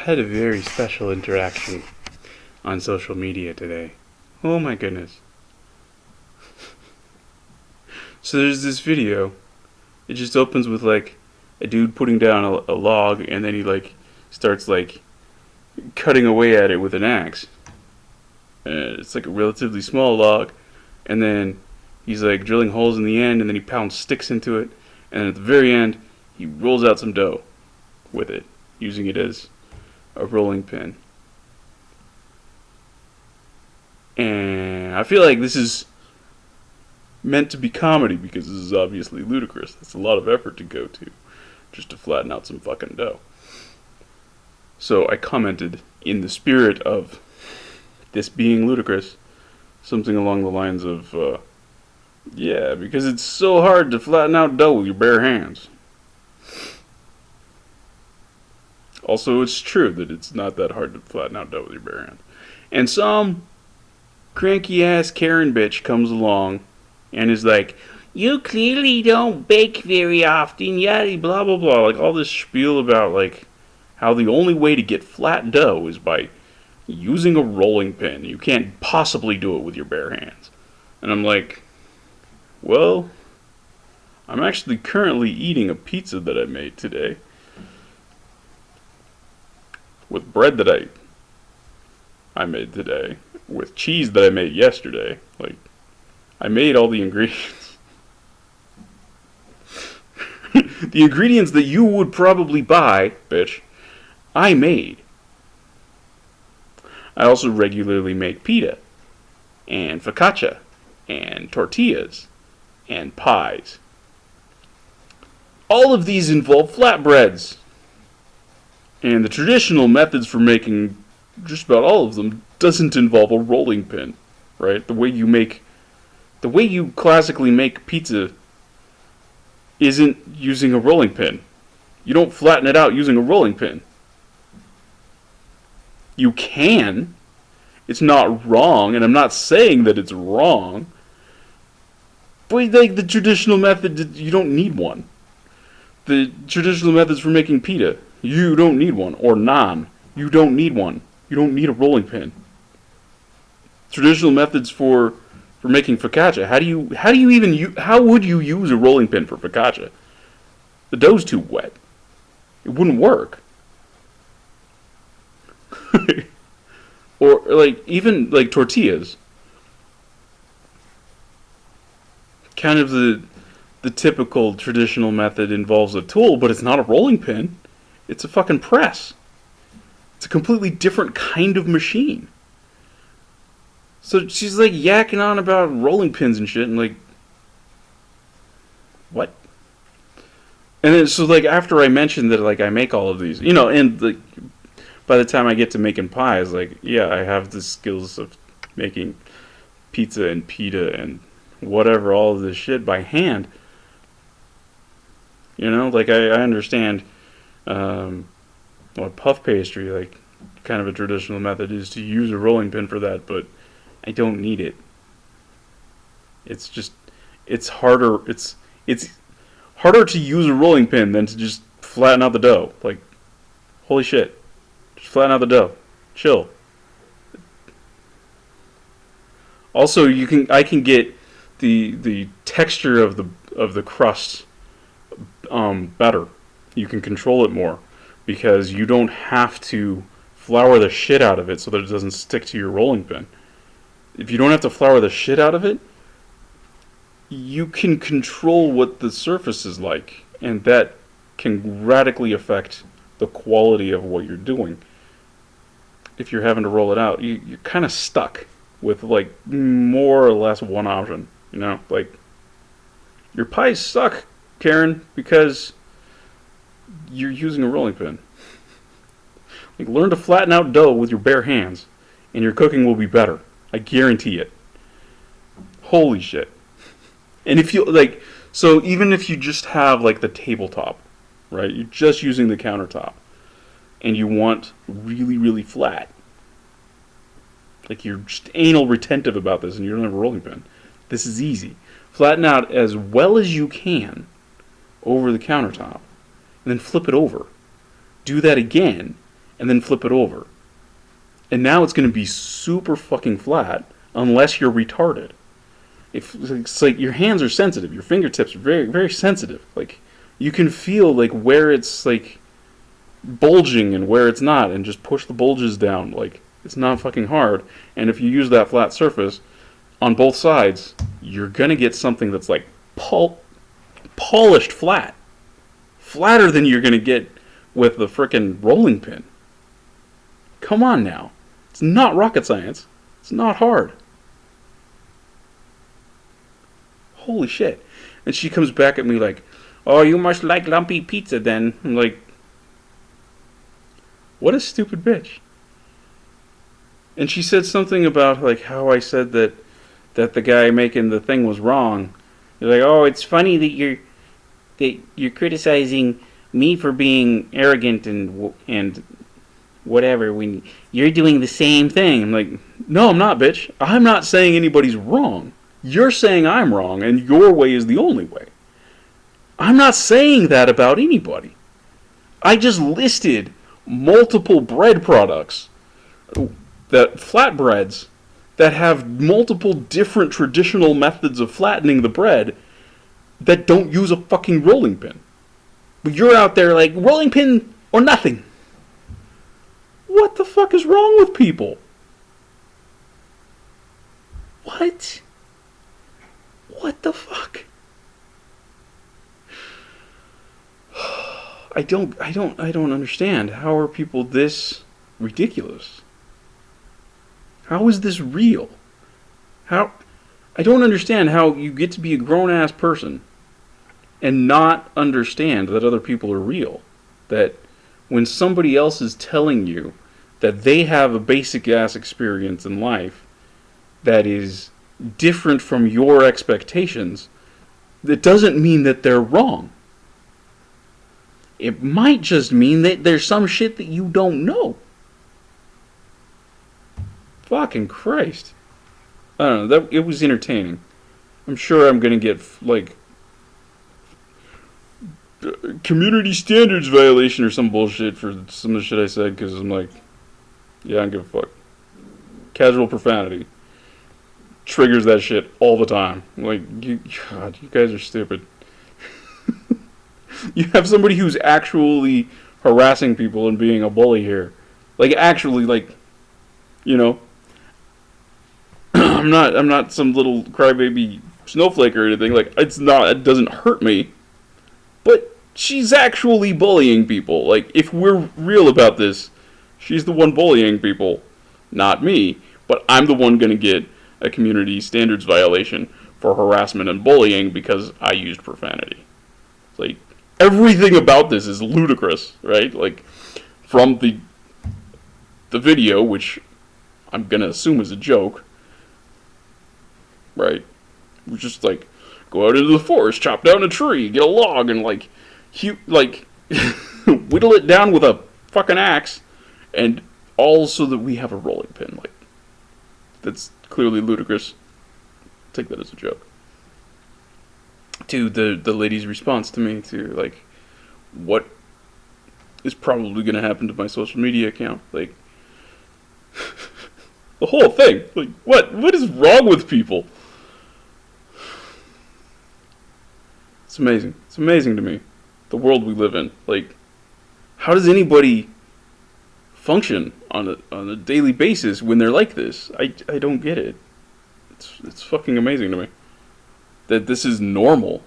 had a very special interaction on social media today. Oh my goodness. So there's this video. It just opens with like a dude putting down a log, and then he like starts like cutting away at it with an axe. It's like a relatively small log, and then he's like drilling holes in the end, and then he pounds sticks into it, and at the very end he rolls out some dough with it, using it as a rolling pin. And I feel like this is meant to be comedy because this is obviously ludicrous. That's a lot of effort to go to just to flatten out some fucking dough. So I commented in the spirit of this being ludicrous, something along the lines of, yeah, because it's so hard to flatten out dough with your bare hands. Also, it's true that it's not that hard to flatten out dough with your bare hands. And some cranky ass Karen bitch comes along and is like, you clearly don't bake very often, yada blah blah blah, like all this spiel about like how the only way to get flat dough is by using a rolling pin. You can't possibly do it with your bare hands. And I'm like, well, I'm actually currently eating a pizza that I made today with bread that I made today, with cheese that I made yesterday. Like, I made all the ingredients. The ingredients that you would probably buy, bitch, I made. I also regularly make pita, and focaccia, and tortillas, and pies. All of these involve flatbreads. And the traditional methods for making just about all of them doesn't involve a rolling pin, right? The way you classically make pizza isn't using a rolling pin. You don't flatten it out using a rolling pin. You can. It's not wrong, and I'm not saying that it's wrong. But like the traditional method, you don't need one. The traditional methods for making pita, you don't need one. Or naan, you don't need one. You don't need a rolling pin. Traditional methods for making focaccia, how would you use a rolling pin for focaccia? The dough's too wet. It wouldn't work. Or like even like tortillas. Kind of the typical traditional method involves a tool, but it's not a rolling pin. It's a fucking press. It's a completely different kind of machine. So she's like yakking on about rolling pins and shit, and like, what? And then so like after I mentioned that like I make all of these, and like by the time I get to making pies, like yeah, I have the skills of making pizza and pita and whatever, all of this shit by hand. Like I understand what puff pastry, like kind of a traditional method is to use a rolling pin for that, but I don't need it. It's harder to use a rolling pin than to just flatten out the dough. Like, holy shit. Just flatten out the dough. Chill. Also, I can get the texture of the crust better. You can control it more because you don't have to flour the shit out of it so that it doesn't stick to your rolling pin. If you don't have to flour the shit out of it, you can control what the surface is like, and that can radically affect the quality of what you're doing. If you're having to roll it out, you're kind of stuck with like more or less one option. Like your pies suck, Karen, because you're using a rolling pin. Like, learn to flatten out dough with your bare hands, and your cooking will be better. I guarantee it. Holy shit. And if you like, so even if you just have like the tabletop, right? You're just using the countertop, and you want really, really flat. Like you're just anal retentive about this, and you don't have a rolling pin. This is easy. Flatten out as well as you can over the countertop, and then flip it over. Do that again, and then flip it over. And now it's going to be super fucking flat unless you're retarded. If it's like your hands are sensitive, your fingertips are very, very sensitive. Like you can feel like where it's like bulging and where it's not, and just push the bulges down. Like it's not fucking hard. And if you use that flat surface on both sides, you're gonna get something that's like polished flat, flatter than you're gonna get with the frickin' rolling pin. Come on now, it's not rocket science. It's not hard. Holy shit. And she comes back at me like, oh, you must like lumpy pizza then. I'm like, what a stupid bitch. And she said something about like how I said that the guy making the thing was wrong. You're like, oh, it's funny that you're criticizing me for being arrogant and whatever when you're doing the same thing. I'm like, no, I'm not, bitch. I'm not saying anybody's wrong. You're saying I'm wrong, and your way is the only way. I'm not saying that about anybody. I just listed multiple bread products, that flatbreads, that have multiple different traditional methods of flattening the bread that don't use a fucking rolling pin. But you're out there like, rolling pin or nothing. What the fuck is wrong with people? What? What the fuck? I don't understand. How are people this ridiculous? How is this real? I don't understand how you get to be a grown-ass person and not understand that other people are real. That when somebody else is telling you that they have a basic-ass experience in life that is different from your expectations, that doesn't mean that they're wrong. It might just mean that there's some shit that you don't know. Fucking Christ. I don't know, it was entertaining. I'm sure I'm gonna get, like, community standards violation or some bullshit for some of the shit I said, because I'm like, yeah, I don't give a fuck. Casual profanity triggers that shit all the time. Like, God, you guys are stupid. You have somebody who's actually harassing people and being a bully here. Like, actually, like, you know, I'm not some little crybaby snowflake or anything. Like, it doesn't hurt me. But she's actually bullying people. Like, if we're real about this, she's the one bullying people, not me. But I'm the one gonna get a community standards violation for harassment and bullying because I used profanity. It's like, everything about this is ludicrous, right? Like, from the video, which I'm gonna assume is a joke, right? We're just like, go out into the forest, chop down a tree, get a log, and like whittle it down with a fucking axe, and all so that we have a rolling pin. Like, that's clearly ludicrous. Take that as a joke. To the lady's response to me, to like, what is probably going to happen to my social media account? Like, the whole thing. Like, what is wrong with people? It's amazing. It's amazing to me, the world we live in. Like, how does anybody function on a daily basis when they're like this? I don't get it. It's fucking amazing to me that this is normal.